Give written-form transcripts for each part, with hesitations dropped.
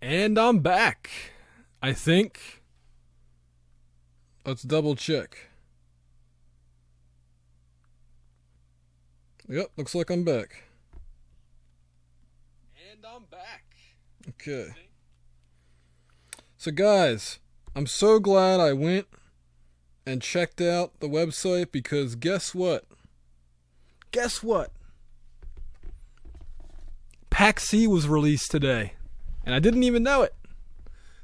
And I'm back, I think. Let's double check. Yep, looks like I'm back. And I'm back. Okay. So guys, I'm so glad I went and checked out the website because guess what? Guess what? Pack C was released today. And I didn't even know it.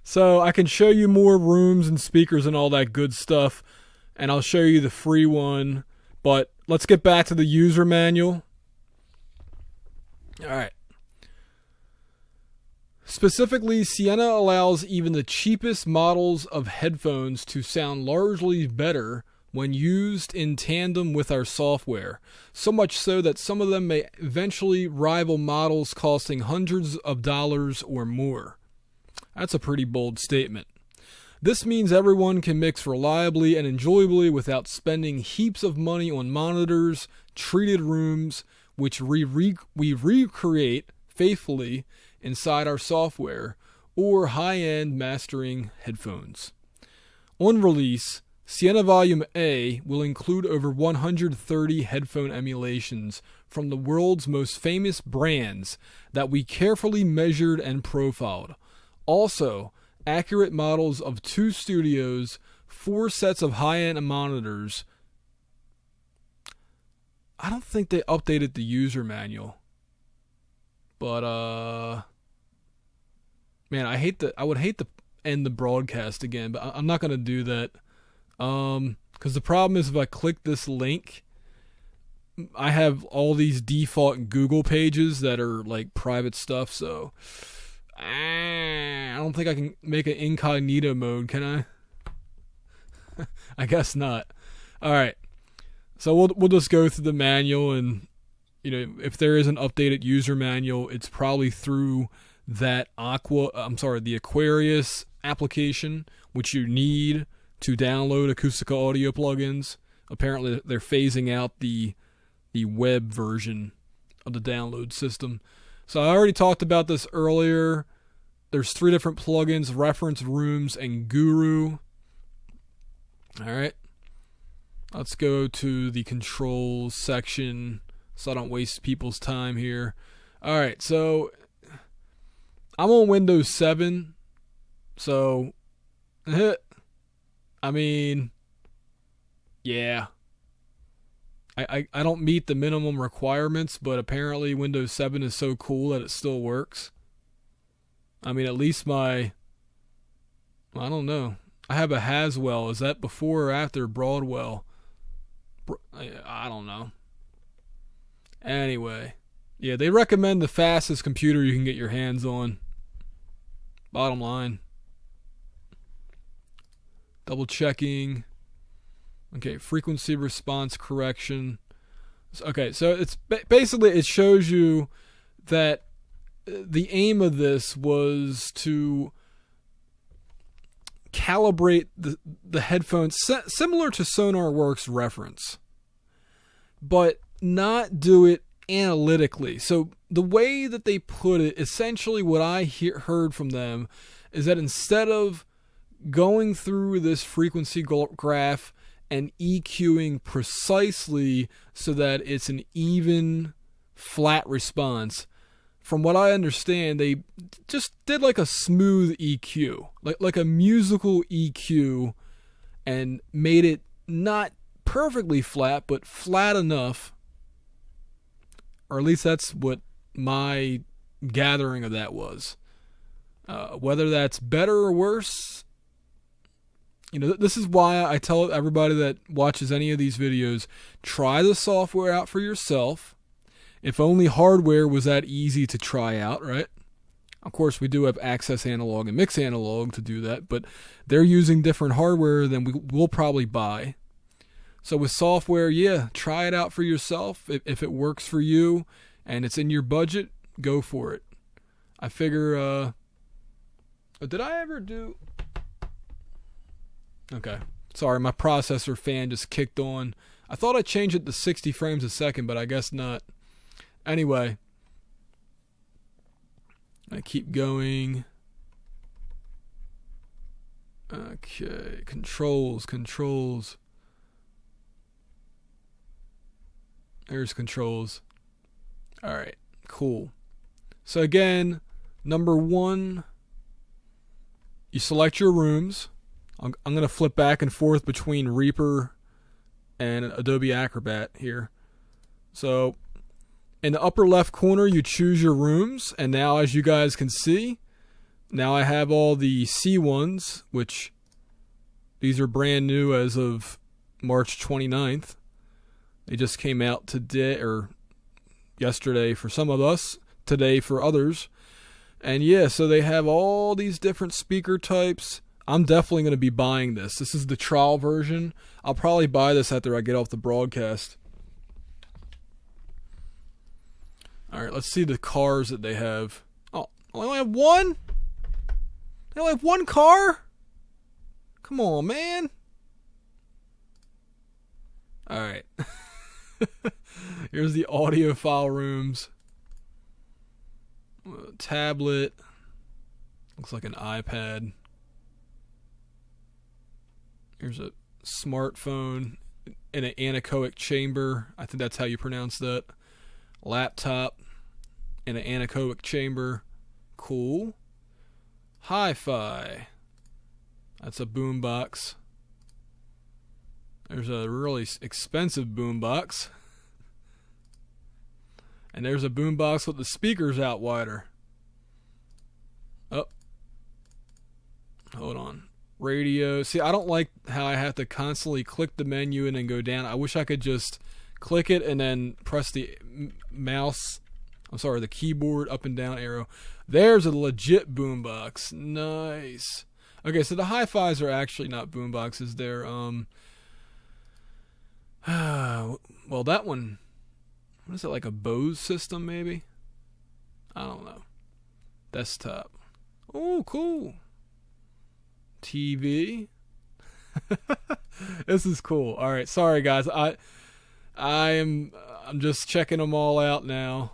So I can show you more rooms and speakers and all that good stuff. And I'll show you the free one. But let's get back to the user manual. Alright. Specifically, Sienna allows even the cheapest models of headphones to sound largely better when used in tandem with our software. So much so that some of them may eventually rival models costing hundreds of dollars or more. That's a pretty bold statement. This means everyone can mix reliably and enjoyably without spending heaps of money on monitors, treated rooms, which we recreate faithfully inside our software, or high-end mastering headphones. On release, Sienna Volume A will include over 130 headphone emulations from the world's most famous brands that we carefully measured and profiled. Also, accurate models of 2 studios, 4 sets of high-end monitors. I don't think they updated the user manual. But, man, I would hate to end the broadcast again, but I'm not going to do that. Because the problem is if I click this link, I have all these default Google pages that are like private stuff, so I don't think I can make an incognito mode, can I? I guess not. Alright. So we'll just go through the manual, and if there is an updated user manual, it's probably through that the Aquarius application, which you need to download Acoustica audio plugins. Apparently they're phasing out the web version of the download system. So I already talked about this earlier. There's 3 different plugins: Reference, Rooms, and Guru. Alright. Let's go to the controls section so I don't waste people's time here. Alright, so I'm on Windows 7. So I mean, yeah. I don't meet the minimum requirements, but apparently Windows 7 is so cool that it still works. I mean, at least I don't know. I have a Haswell. Is that before or after Broadwell? I don't know. Anyway. Yeah, they recommend the fastest computer you can get your hands on. Bottom line. Double checking. Okay, frequency response correction. Okay, so it's basically it shows you that the aim of this was to calibrate the headphones similar to SonarWorks Reference, but not do it analytically. So the way that they put it, essentially what I heard from them is that instead of going through this frequency graph and EQing precisely so that it's an even, flat response, from what I understand, they just did like a smooth EQ, like a musical EQ, and made it not perfectly flat, but flat enough, or at least that's what my gathering of that was. Whether that's better or worse, this is why I tell everybody that watches any of these videos, try the software out for yourself. If only hardware was that easy to try out, right? Of course, we do have Access Analog and Mix Analog to do that, but they're using different hardware than we'll probably buy. So with software, yeah, try it out for yourself. If it works for you and it's in your budget, go for it. I figure, did I ever do... Okay. Sorry, my processor fan just kicked on. I thought I changed it to 60 frames a second, but I guess not. Anyway. I keep going. Okay, controls. There's controls. Alright, cool. So again, number 1, you select your rooms. I'm going to flip back and forth between Reaper and Adobe Acrobat here. So in the upper left corner, you choose your rooms. And now, as you guys can see, now I have all the C1s, which these are brand new as of March 29th. They just came out today, or yesterday for some of us, today for others. And yeah, so they have all these different speaker types. I'm definitely going to be buying this. This is the trial version. I'll probably buy this after I get off the broadcast. Alright, let's see the cars that they have. Oh, they only have one? They only have one car? Come on, man. Alright. Here's the audiophile rooms. Tablet. Looks like an iPad. Here's a smartphone in an anechoic chamber. I think that's how you pronounce that. Laptop in an anechoic chamber. Cool. Hi-fi. That's a boombox. There's a really expensive boombox. And there's a boombox with the speakers out wider. Oh. Hold on. Radio. See, I don't like how I have to constantly click the menu and then go down. I wish I could just click it and then press the mouse. I'm sorry, the keyboard up and down arrow. There's a legit boombox. Nice. Okay, so the hi-fis are actually not boomboxes. They're well, that one. What is it, like a Bose system maybe? I don't know. Desktop. Oh, cool. TV. This is cool. All right, sorry guys. I'm just checking them all out now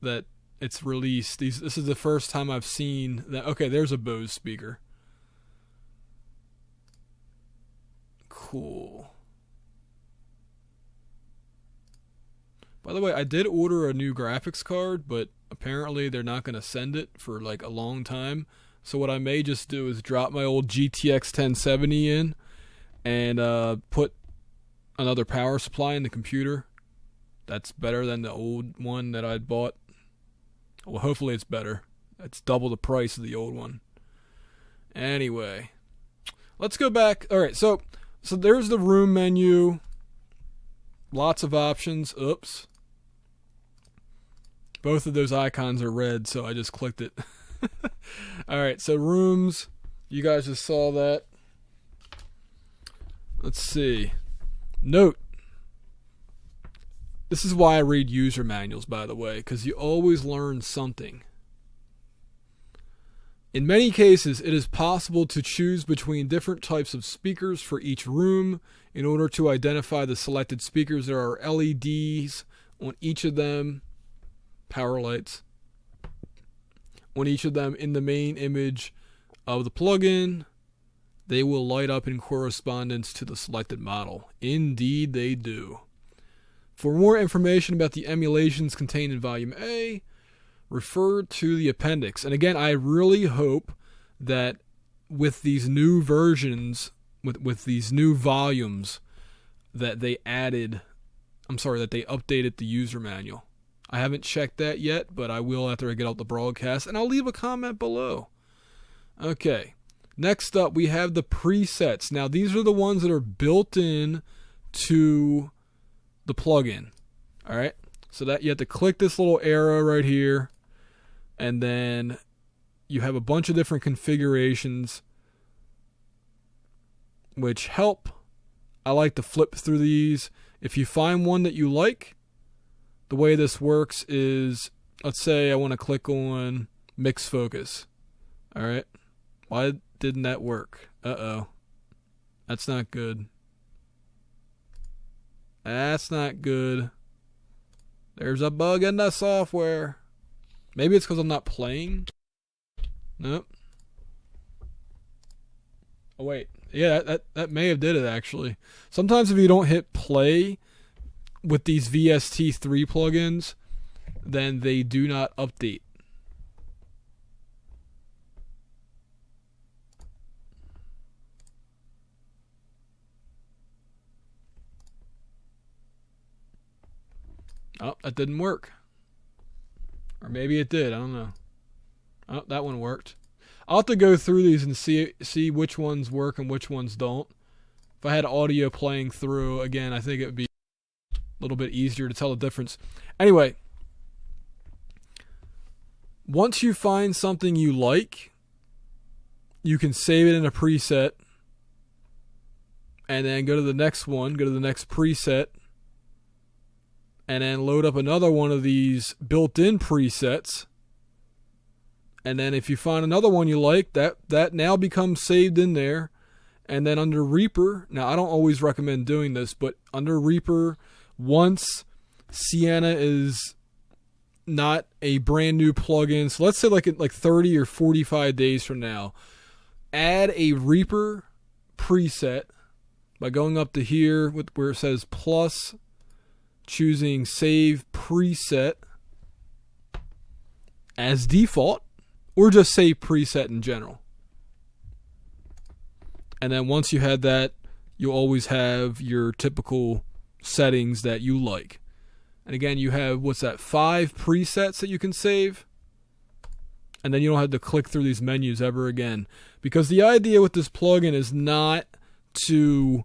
that it's released. This is the first time I've seen that. Okay, there's a Bose speaker. Cool. By the way, I did order a new graphics card, but apparently they're not going to send it for like a long time. So what I may just do is drop my old GTX 1070 in and put another power supply in the computer. That's better than the old one that I bought. Well, hopefully it's better. It's double the price of the old one. Anyway, let's go back. All right, so there's the room menu. Lots of options. Oops. Both of those icons are red, so I just clicked it. Alright, so rooms. You guys just saw that. Let's see. Note. This is why I read user manuals, by the way, because you always learn something. In many cases, it is possible to choose between different types of speakers for each room. In order to identify the selected speakers, there are LEDs on each of them. Power lights on each of them in the main image of the plugin. They will light up in correspondence to the selected model. Indeed they do. For more information about the emulations contained in Volume A, refer to the appendix. And again, I really hope that with these new versions, with these new volumes, that they updated the user manual. I haven't checked that yet, but I will after I get out the broadcast, and I'll leave a comment below. Okay, next up we have the presets. Now these are the ones that are built in to the plugin. All right, so that you have to click this little arrow right here, and then you have a bunch of different configurations which help. I like to flip through these. If you find one that you like, the way this works is, let's say I want to click on mix focus. All right. Why didn't that work? Uh-oh. That's not good. That's not good. There's a bug in the software. Maybe it's because I'm not playing. Nope. Oh wait, yeah, that may have did it actually. Sometimes if you don't hit play with these VST3 plugins, then they do not update. Oh, that didn't work. Or maybe it did, I don't know. Oh, that one worked. I'll have to go through these and see which ones work and which ones don't. If I had audio playing through, again, I think it would be a little bit easier to tell the difference. Anyway, once you find something you like, you can save it in a preset and then go to the next one, go to the next preset, and then load up another one of these built-in presets. And then if you find another one you like, that now becomes saved in there. And then under Reaper, now I don't always recommend doing this, but under Reaper, once Sienna is not a brand new plugin, so let's say like 30 or 45 days from now, add a Reaper preset by going up to here where it says plus, choosing save preset as default, or just save preset in general. And then once you had that, you'll always have your typical settings that you like. And again, you have, 5 presets that you can save. And then you don't have to click through these menus ever again. Because the idea with this plugin is not to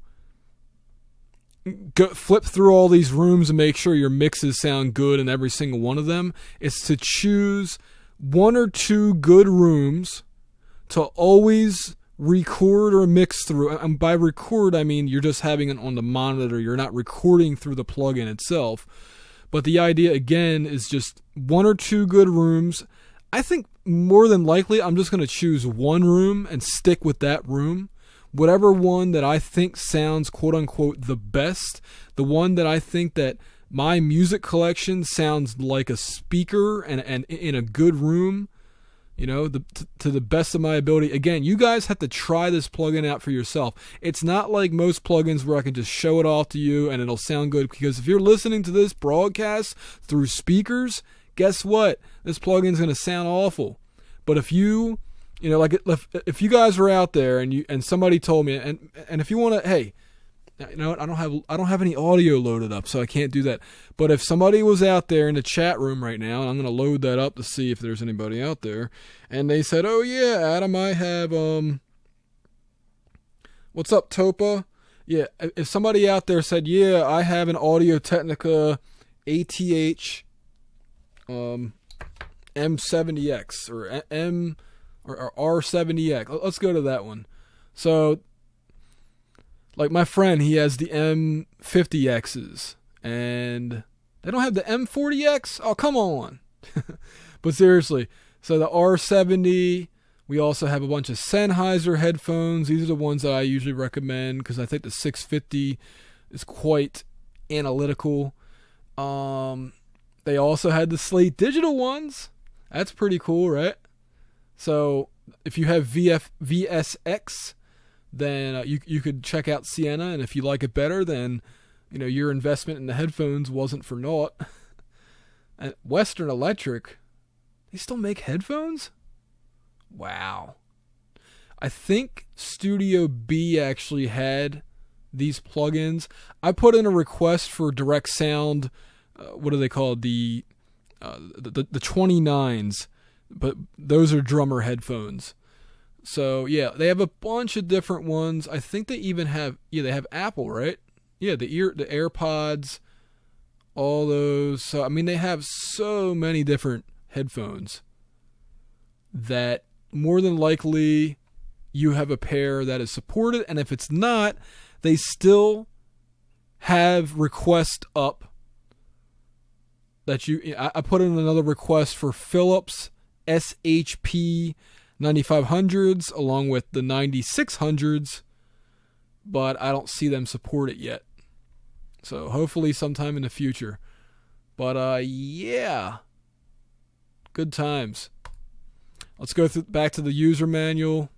flip through all these rooms and make sure your mixes sound good in every single one of them. It's to choose 1 or 2 good rooms to always record or mix through. And by record, I mean you're just having it on the monitor. You're not recording through the plugin itself. But the idea, again, is just 1 or 2 good rooms. I think more than likely I'm just going to choose 1 room and stick with that room. Whatever one that I think sounds quote-unquote the best, the one that I think that my music collection sounds like a speaker and in a good room, to the best of my ability. Again, you guys have to try this plugin out for yourself. It's not like most plugins where I can just show it off to you and it'll sound good, because if you're listening to this broadcast through speakers, guess what? This plugin's going to sound awful. But if you, if you guys were out there and somebody told me, and if you want to, hey, you know what? I don't have any audio loaded up, so I can't do that. But if somebody was out there in the chat room right now, and I'm going to load that up to see if there's anybody out there, and they said, "Oh yeah, Adam, I have what's up, Topa?" Yeah, if somebody out there said, "Yeah, I have an Audio Technica ATH M70X or M or R70X," let's go to that one. So, like my friend, he has the M50Xs, and they don't have the M40X? Oh, come on. But seriously, so the R70, we also have a bunch of Sennheiser headphones. These are the ones that I usually recommend because I think the 650 is quite analytical. They also had the Slate Digital ones. That's pretty cool, right? So if you have VSX, then you could check out Sienna, and if you like it better, then your investment in the headphones wasn't for naught. And Western Electric, they still make headphones? Wow. I think Studio B actually had these plugins. I put in a request for direct sound. What are they called? The 29s, but those are drummer headphones. So, yeah, they have a bunch of different ones. I think they even have, they have Apple, right? Yeah, the AirPods, all those. So, I mean, they have so many different headphones that more than likely you have a pair that is supported. And if it's not, they still have requests up that I put in another request for Philips SHP 9500s along with the 9600s, but I don't see them support it yet. So hopefully sometime in the future. But yeah, good times. Let's go back to the user manual.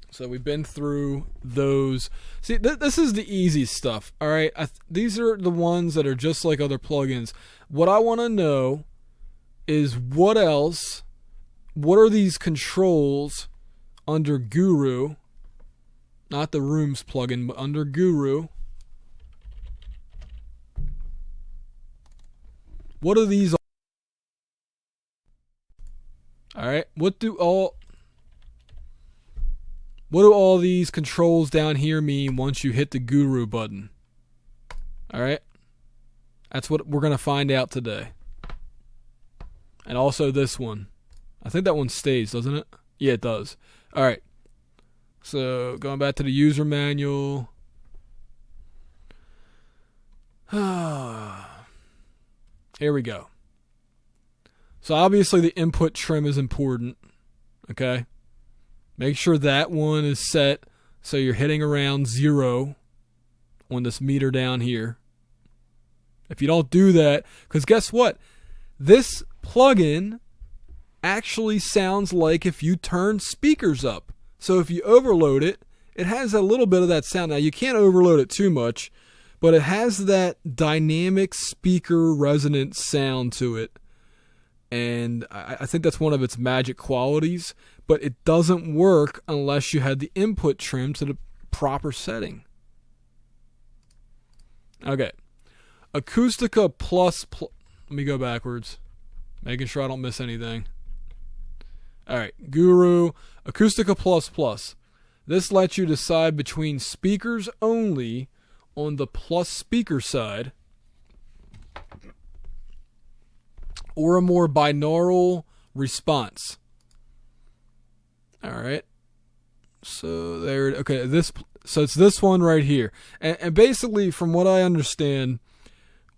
So we've been through those. See, this is the easy stuff, all right? These are the ones that are just like other plugins. What I want to know is what else, what are these controls under Guru, not the Rooms plugin, but under Guru. What are these? All right, what do all these controls down here mean once you hit the Guru button? All right, that's what we're going to find out today. And also this one. I think that one stays, doesn't it? Yeah, it does. All right. So going back to the user manual. Here we go. So obviously the input trim is important. Okay. Make sure that one is set so you're hitting around 0 on this meter down here. If you don't do that, because guess what? This plugin actually sounds like if you turn speakers up. So if you overload it, it has a little bit of that sound. Now you can't overload it too much, but it has that dynamic speaker resonant sound to it. And I think that's one of its magic qualities, but it doesn't work unless you had the input trim to the proper setting. Okay. Acoustica Plus. Let me go backwards, making sure I don't miss anything. All right. Guru Acoustica Plus Plus. This lets you decide between speakers only on the plus speaker side, or a more binaural response. All right. So there. Okay. So it's this one right here, and basically, from what I understand,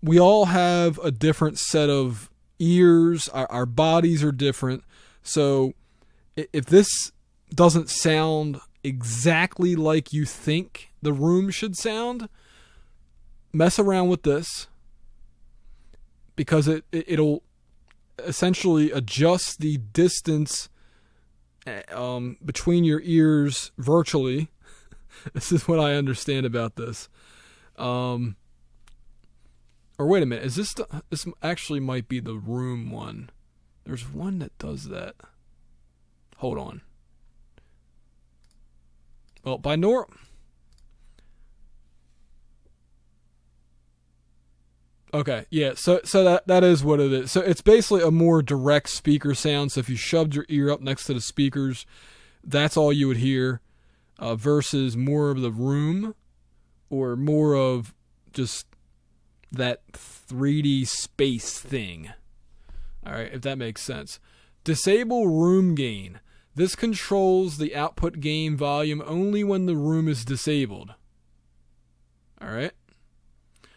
we all have a different set of ears. Our bodies are different. So if this doesn't sound exactly like you think the room should sound, mess around with this, because it'll essentially adjust the distance between your ears virtually. This is what I understand about this. Or wait a minute, is this this actually might be the room one? There's one that does that. Hold on. Well, binaural. Okay, yeah, so that is what it is. So it's basically a more direct speaker sound. So if you shoved your ear up next to the speakers, that's all you would hear, versus more of the room, or more of just that 3D space thing. All right, if that makes sense. Disable room gain. This controls the output gain volume only when the room is disabled. All right.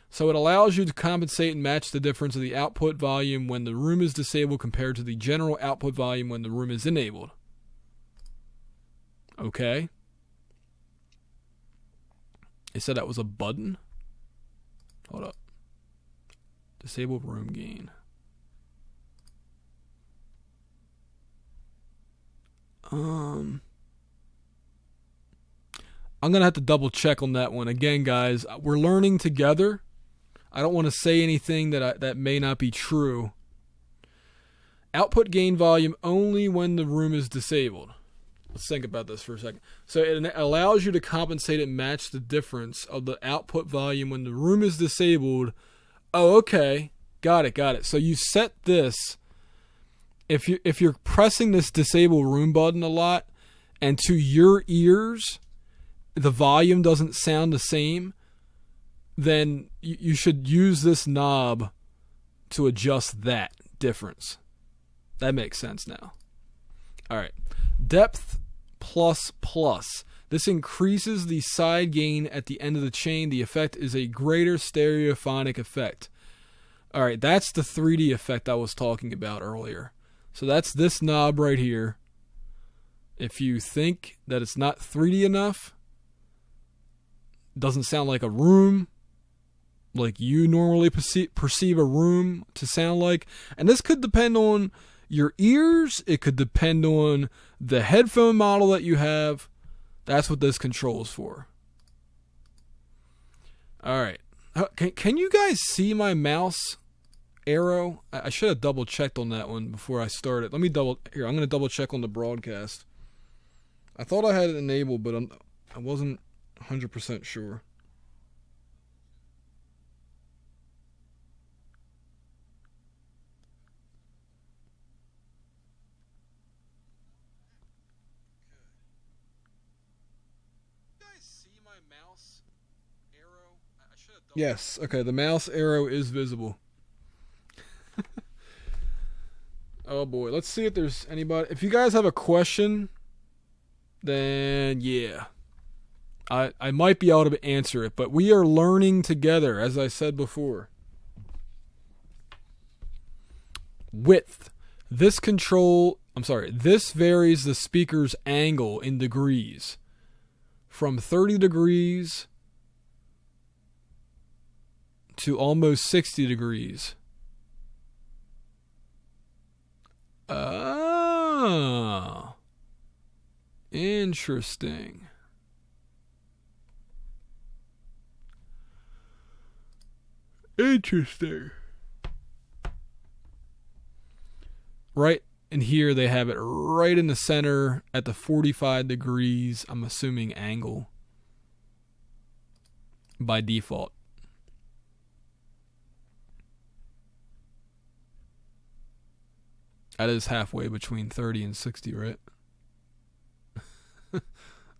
So it allows you to compensate and match the difference of the output volume when the room is disabled compared to the general output volume when the room is enabled. Okay. It said that was a button. Hold up. Disable room gain. I'm going to have to double check on that one. Again, guys, we're learning together. I don't want to say anything that may not be true. Output gain volume only when the room is disabled. Let's think about this for a second. So it allows you to compensate and match the difference of the output volume when the room is disabled. Oh, okay. Got it. So you set this, if you're pressing this disable room button a lot, and to your ears the volume doesn't sound the same, then you should use this knob to adjust that difference. That makes sense now. All right. Depth plus plus. This increases the side gain at the end of the chain. The effect is a greater stereophonic effect. All right, that's the 3D effect I was talking about earlier. So that's this knob right here. If you think that it's not 3D enough, doesn't sound like a room, like you normally perceive a room to sound like, and this could depend on your ears, it could depend on the headphone model that you have. That's what this control is for. All right. Can you guys see my mouse arrow? I should have double checked on that one before I started. Let me I'm going to double check on the broadcast. I thought I had it enabled, but I wasn't 100% sure. Yes, okay, the mouse arrow is visible. Oh boy, let's see if there's anybody. If you guys have a question, then yeah. I might be able to answer it, but we are learning together, as I said before. Width. This varies the speaker's angle in degrees. From 30 degrees to almost 60 degrees. Oh. Interesting. Right in here, they have it right in the center at the 45 degrees, I'm assuming, angle by default. That is halfway between 30 and 60, right?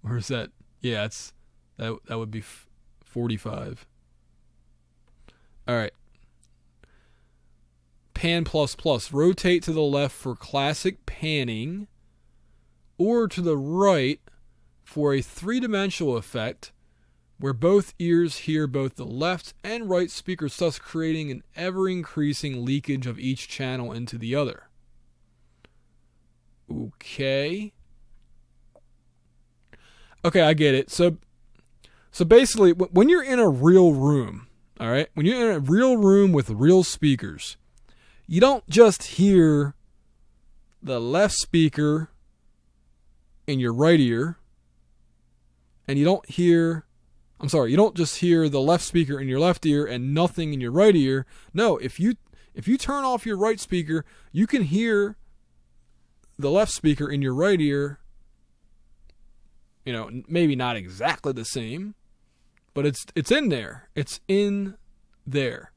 Or is that? Yeah, that would be 45. All right. Pan plus plus. Rotate to the left for classic panning, or to the right for a three-dimensional effect where both ears hear both the left and right speakers, thus creating an ever-increasing leakage of each channel into the other. Okay, I get it. So basically, when you're in a real room, all right, when you're in a real room with real speakers, you don't just hear the left speaker in your right ear, and you don't just hear the left speaker in your left ear and nothing in your right ear. No, if you turn off your right speaker, you can hear the left speaker in your right ear, maybe not exactly the same, but it's in there. It's in there.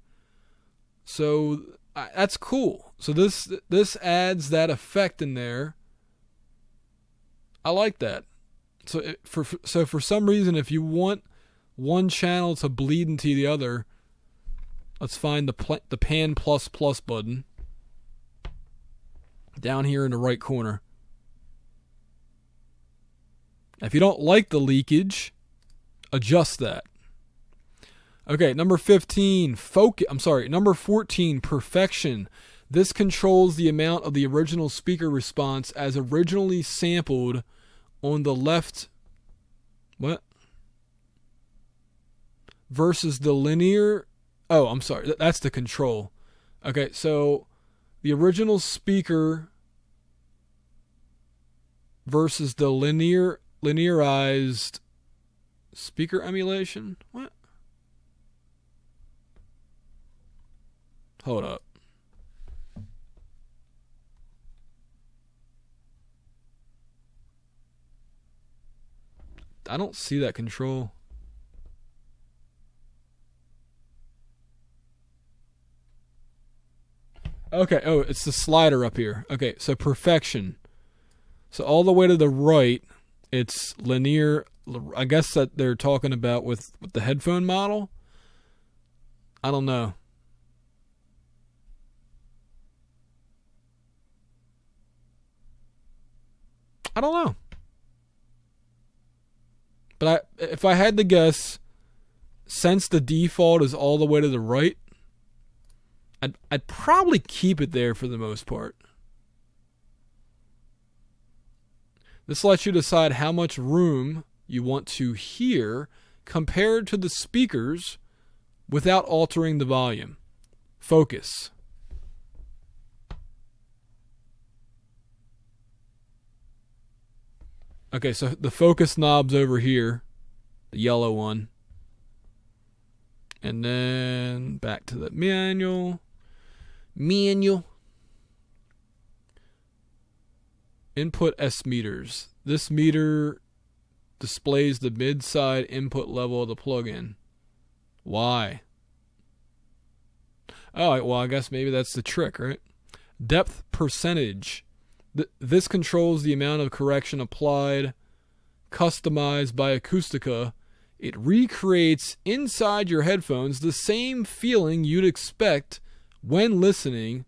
So that's cool. So this adds that effect in there. I like that. So for some reason, if you want one channel to bleed into the other, let's find the pan plus plus button. Down here in the right corner. If you don't like the leakage, adjust that. Okay, number 14, perfection. This controls the amount of the original speaker response as originally sampled on the left. What? Versus the linear. Oh, I'm sorry. That's the control. Okay, so the original speaker versus the linearized speaker emulation. What? Hold up. I don't see that control. Okay, oh, it's the slider up here. Okay, so perfection. So all the way to the right, it's linear. I guess that they're talking about with the headphone model. I don't know. But if I had to guess, since the default is all the way to the right, I'd probably keep it there for the most part. This lets you decide how much room you want to hear compared to the speakers without altering the volume. Focus. Okay, so the focus knob's over here, the yellow one. And then back to the manual. Input S meters. This meter displays the mid-side input level of the plugin. Why? Oh, well, I guess maybe that's the trick, right? Depth percentage. This controls the amount of correction applied, customized by Acoustica. It recreates inside your headphones the same feeling you'd expect when listening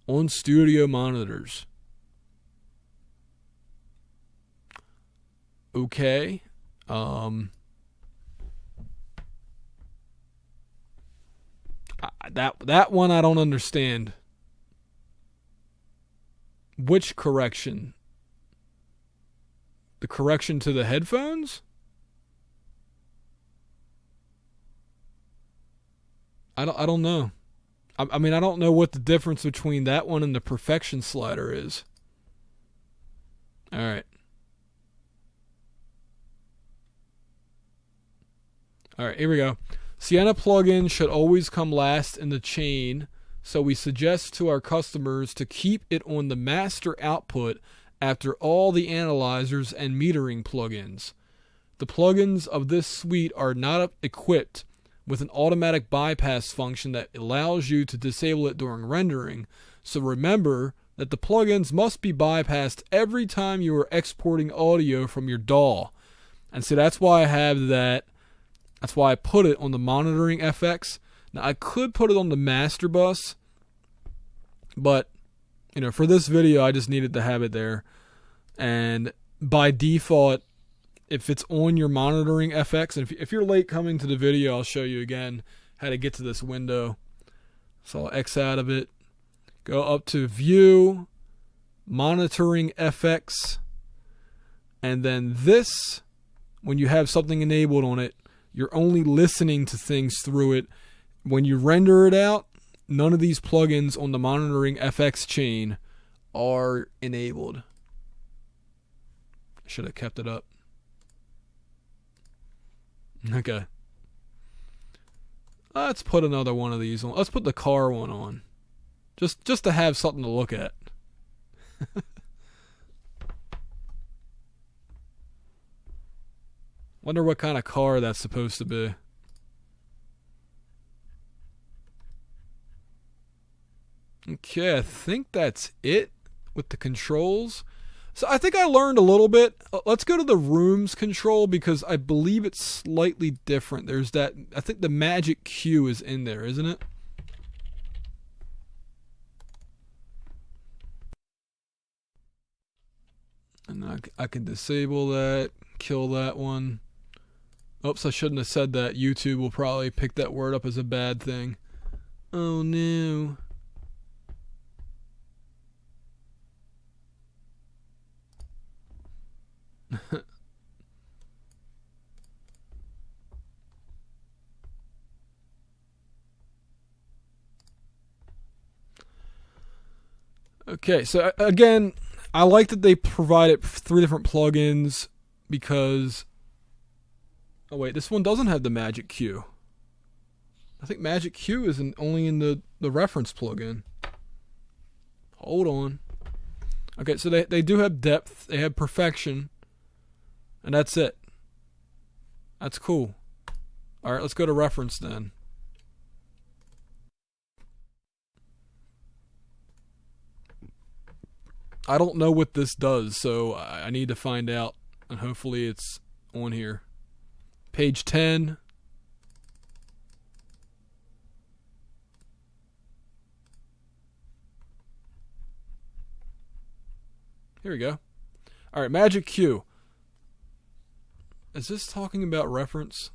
on studio monitors. Okay. That one I don't understand. Which correction? The correction to the headphones? I don't know. I mean, I don't know what the difference between that one and the perfection slider is. All right. All right, here we go. Sienna plugin should always come last in the chain, so we suggest to our customers to keep it on the master output after all the analyzers and metering plugins. The plugins of this suite are not equipped with an automatic bypass function that allows you to disable it during rendering, so remember that the plugins must be bypassed every time you are exporting audio from your DAW. And so that's why I have that. That's why I put it on the monitoring FX. Now I could put it on the master bus, but for this video I just needed to have it there. And by default, if it's on your monitoring FX, and if you're late coming to the video, I'll show you again how to get to this window. So I'll X out of it, go up to View, Monitoring FX, and then this, when you have something enabled on it, you're only listening to things through it. When you render it out, none of these plugins on the monitoring FX chain are enabled. Should have kept it up. Okay. Let's put another one of these on. Let's put the car one on. Just to have something to look at. Wonder what kind of car that's supposed to be. Okay, I think that's it with the controls. So I think I learned a little bit. Let's go to the rooms control because I believe it's slightly different. There's that, I think the magic cue is in there, isn't it? And I can disable that, kill that one. Oops, I shouldn't have said that. YouTube will probably pick that word up as a bad thing. Oh no. Okay, so again, I like that they provided 3 different plugins because... Oh wait, this one doesn't have the Magic Cue. I think Magic Cue is only in the reference plugin. Hold on. Okay, so they do have depth, they have perfection, and that's it. That's cool. Alright, let's go to reference then. I don't know what this does, so I need to find out, and hopefully it's on here. Page 10. Here we go. Alright, Magic Cue. Is this talking about reference?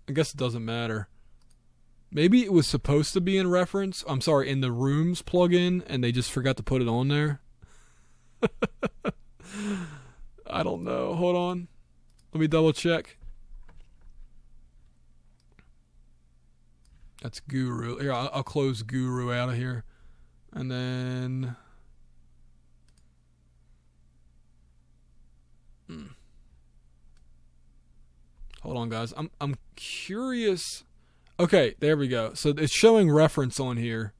I guess it doesn't matter. Maybe it was supposed to be in reference. I'm sorry, in the rooms plugin, and they just forgot to put it on there. I don't know. Hold on. Let me double check. That's Guru. Here, I'll close Guru out of here. And then... Hold on, guys. I'm curious. Okay, there we go. So it's showing reference on here.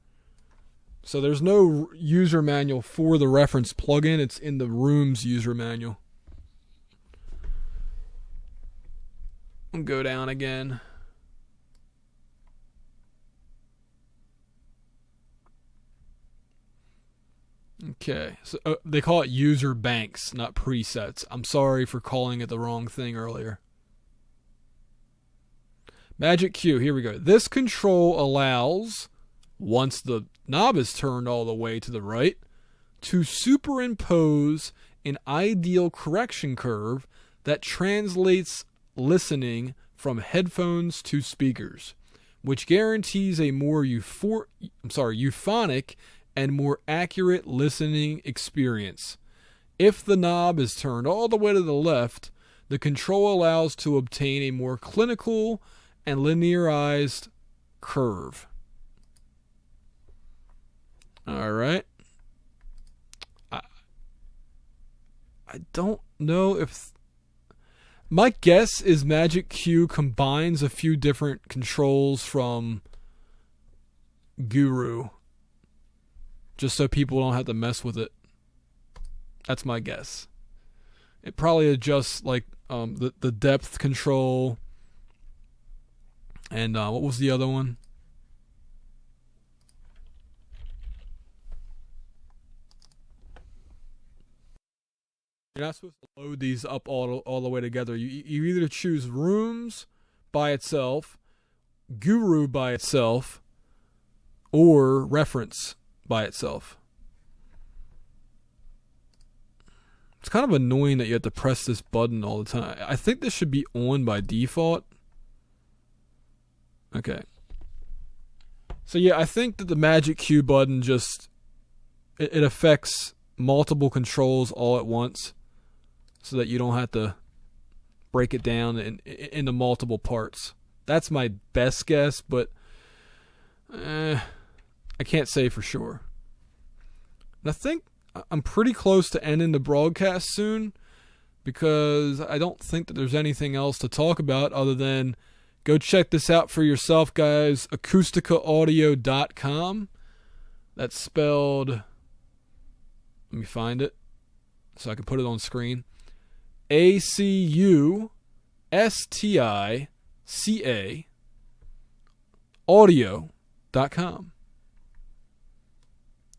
So there's no user manual for the reference plugin. It's in the room's user manual. I'll go down again. Okay, so they call it user banks, not presets. I'm sorry for calling it the wrong thing earlier. Magic Cue, here we go. This control allows, once the knob is turned all the way to the right, to superimpose an ideal correction curve that translates listening from headphones to speakers, which guarantees a more euphonic and more accurate listening experience. If the knob is turned all the way to the left, the control allows to obtain a more clinical and linearized curve. All right. I don't know if... My guess is Magic Cue combines a few different controls from Guru, just so people don't have to mess with it. That's my guess. It probably adjusts like the depth control and what was the other one? You're not supposed to load these up all the way together. You either choose Rooms by itself, Guru by itself, or Reference by itself. It's kind of annoying that you have to press this button all the time. I think this should be on by default. Okay. So yeah, I think that the Magic Cue button just it affects multiple controls all at once, so that you don't have to break it down into multiple parts. That's my best guess, but I can't say for sure. And I think I'm pretty close to ending the broadcast soon, because I don't think that there's anything else to talk about other than go check this out for yourself, guys. AcousticaAudio.com. That's spelled... Let me find it so I can put it on screen. ACUSTICA audio.com.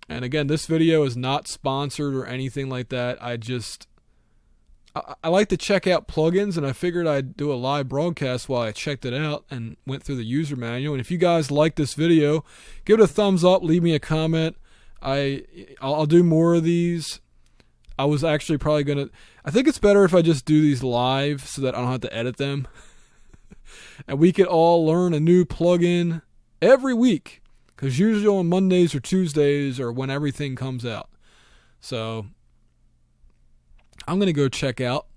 And again, this video is not sponsored or anything like that. I like to check out plugins, and I figured I'd do a live broadcast while I checked it out and went through the user manual. And if you guys like this video, give it a thumbs up, leave me a comment. I'll do more of these. I was actually probably going to... I think it's better if I just do these live so that I don't have to edit them. And we could all learn a new plugin every week, because usually on Mondays or Tuesdays or when everything comes out. So I'm going to go check out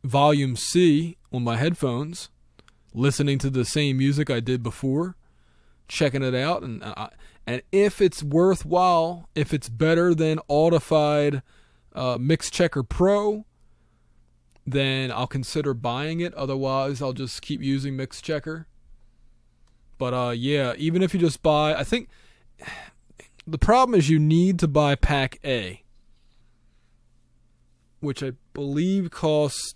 Volume C on my headphones, listening to the same music I did before, checking it out, and if it's worthwhile, if it's better than Audified Mix Checker Pro, then I'll consider buying it. Otherwise, I'll just keep using Mix Checker. But yeah, even if you just buy, I think the problem is you need to buy Pack A, which I believe costs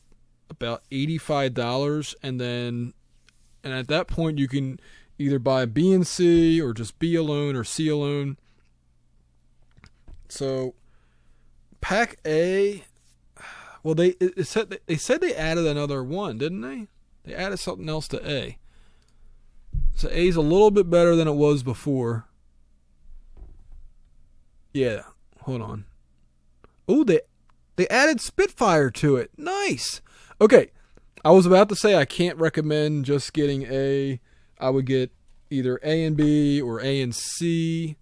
about $85, and at that point you can either buy B and C or just B alone or C alone. So Pack A, well, they said they added another one, didn't they? They added something else to A. So A's a little bit better than it was before. Yeah, hold on. Oh, they added Spitfire to it. Nice. Okay, I was about to say I can't recommend just getting A. I would get either A and B or A and C,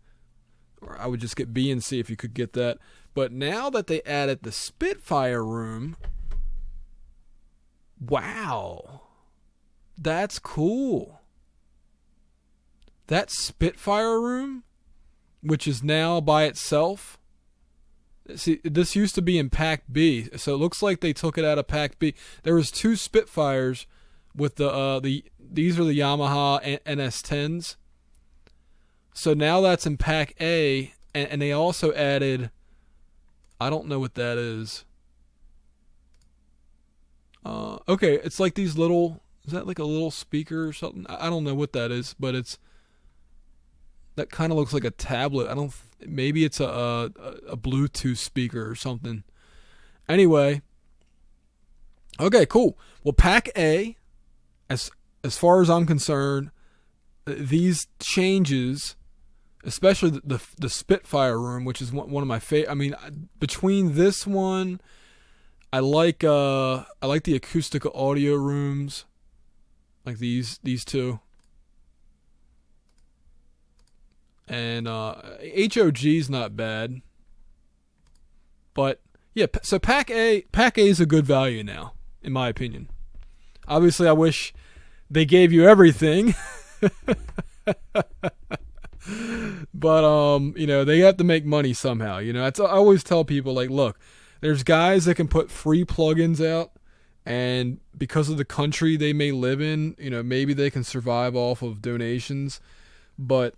or I would just get B and C if you could get that. But now that they added the Spitfire room, wow, that's cool. That Spitfire room, which is now by itself, See, this used to be in Pack B, so it looks like they took it out of Pack B. There was 2 Spitfires with these are the Yamaha NS10s. So now that's in Pack A, and they also added, I don't know what that is. Okay, it's like these little, is that like a little speaker or something? I don't know what that is, but that kind of looks like a tablet. Maybe it's a Bluetooth speaker or something. Anyway, okay, cool. Well, Pack A, as far as I'm concerned, these changes, especially the Spitfire room, which is one of my favorite. I mean, between this one, I like the acoustic audio rooms, like these 2. And HOG's not bad. But yeah, so Pack A is a good value now, in my opinion. Obviously, I wish they gave you everything. But they have to make money somehow. I always tell people, like, look, there's guys that can put free plugins out, and because of the country they may live in, maybe they can survive off of donations. But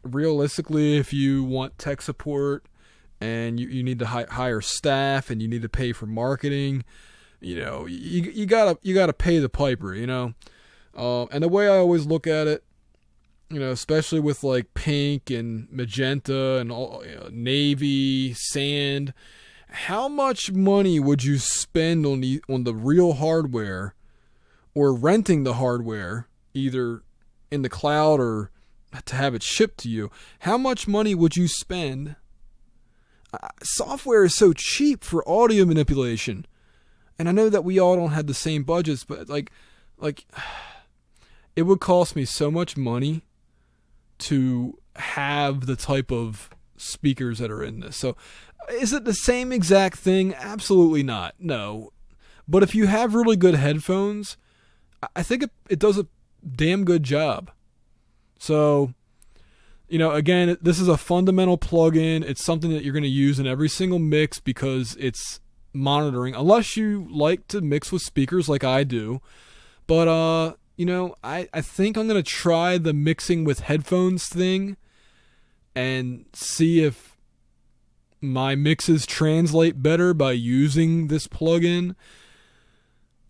realistically, if you want tech support and you need to hire staff and you need to pay for marketing, you gotta pay the piper, and the way I always look at it, especially with like pink and magenta and all, navy, sand, how much money would you spend on the real hardware, or renting the hardware either in the cloud or to have it shipped to you? How much money would you spend? Software is so cheap for audio manipulation, and I know that we all don't have the same budgets, but like it would cost me so much money to have the type of speakers that are in this. So is it the same exact thing? Absolutely not. No. But if you have really good headphones, I think it does a damn good job. So, again, this is a fundamental plugin. It's something that you're going to use in every single mix because it's monitoring, unless you like to mix with speakers like I do. But, I think I'm going to try the mixing with headphones thing and see if my mixes translate better by using this plugin.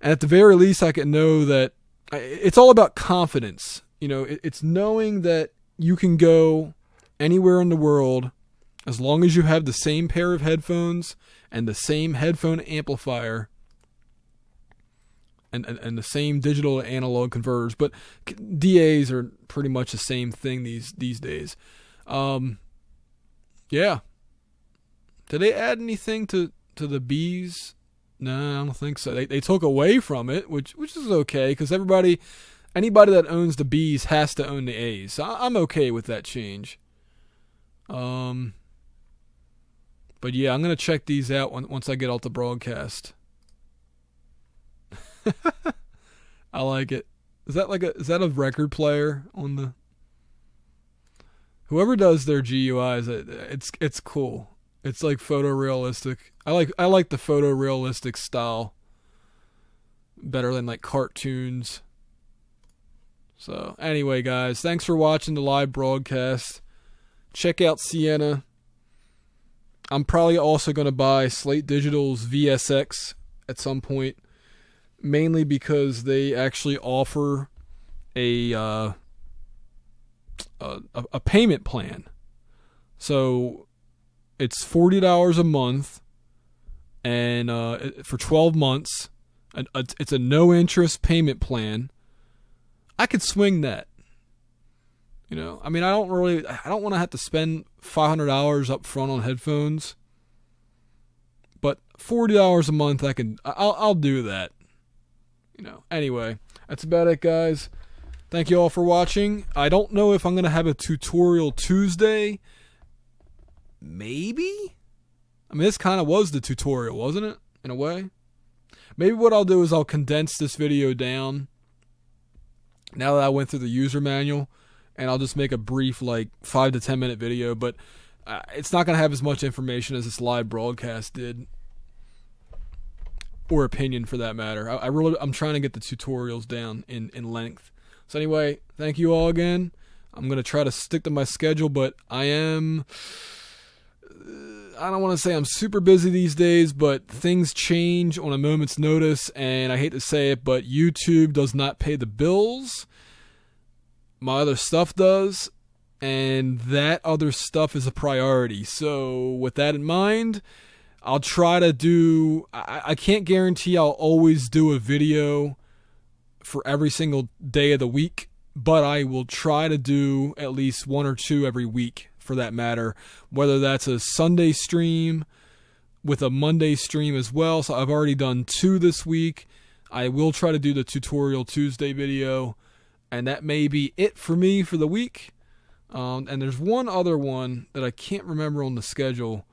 And at the very least, I can know that it's all about confidence. It's knowing that you can go anywhere in the world as long as you have the same pair of headphones and the same headphone amplifier and the same digital to analog converters. But DAs are pretty much the same thing these days. Yeah. Did they add anything to the Bs? No, I don't think so. They took away from it, which is okay, because anybody that owns the Bs has to own the As. So I'm okay with that change. But yeah, I'm gonna check these out once I get off the broadcast. I like it. Is that a record player on the? Whoever does their GUIs, it's cool. It's like photorealistic. I like the photorealistic style better than like cartoons. So anyway, guys, thanks for watching the live broadcast. Check out Sienna. I'm probably also going to buy Slate Digital's VSX at some point, mainly because they actually offer a payment plan. So it's $40 a month, and for 12 months, it's a no-interest payment plan. I could swing that. I mean, I don't want to have to spend $500 up front on headphones, but $40 a month, I'll do that. Anyway, that's about it, guys. Thank you all for watching. I don't know if I'm going to have a tutorial Tuesday. Maybe? I mean, this kind of was the tutorial, wasn't it? In a way. Maybe what I'll do is I'll condense this video down now that I went through the user manual, and I'll just make a brief, like, 5 to 10 minute video. But It's not going to have as much information as this live broadcast did, or opinion for that matter. I'm trying to get the tutorials down in length. So anyway, thank you all again. I'm going to try to stick to my schedule, but I don't want to say I'm super busy these days, but things change on a moment's notice, and I hate to say it, but YouTube does not pay the bills. My other stuff does, and that other stuff is a priority. So with that in mind, I'll try to do, I can't guarantee I'll always do a video for every single day of the week, but I will try to do at least one or two every week for that matter, whether that's a Sunday stream with a Monday stream as well. So I've already done 2 this week. I will try to do the Tutorial Tuesday video, and that may be it for me for the week. And there's one other one that I can't remember on the schedule,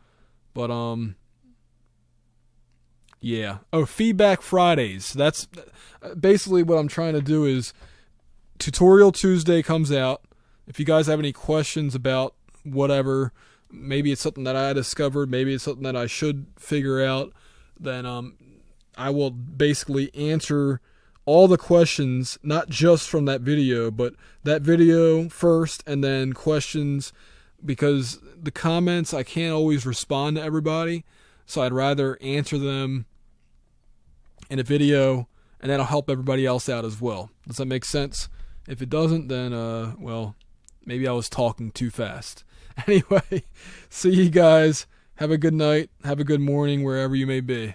but yeah. Oh, Feedback Fridays. That's basically what I'm trying to do is Tutorial Tuesday comes out. If you guys have any questions about whatever, maybe it's something that I discovered, maybe it's something that I should figure out, then I will basically answer all the questions, not just from that video, but that video first and then questions, because the comments, I can't always respond to everybody, so I'd rather answer them in a video, and that'll help everybody else out as well. Does that make sense? If it doesn't, then, well, maybe I was talking too fast. Anyway, see you guys. Have a good night. Have a good morning wherever you may be.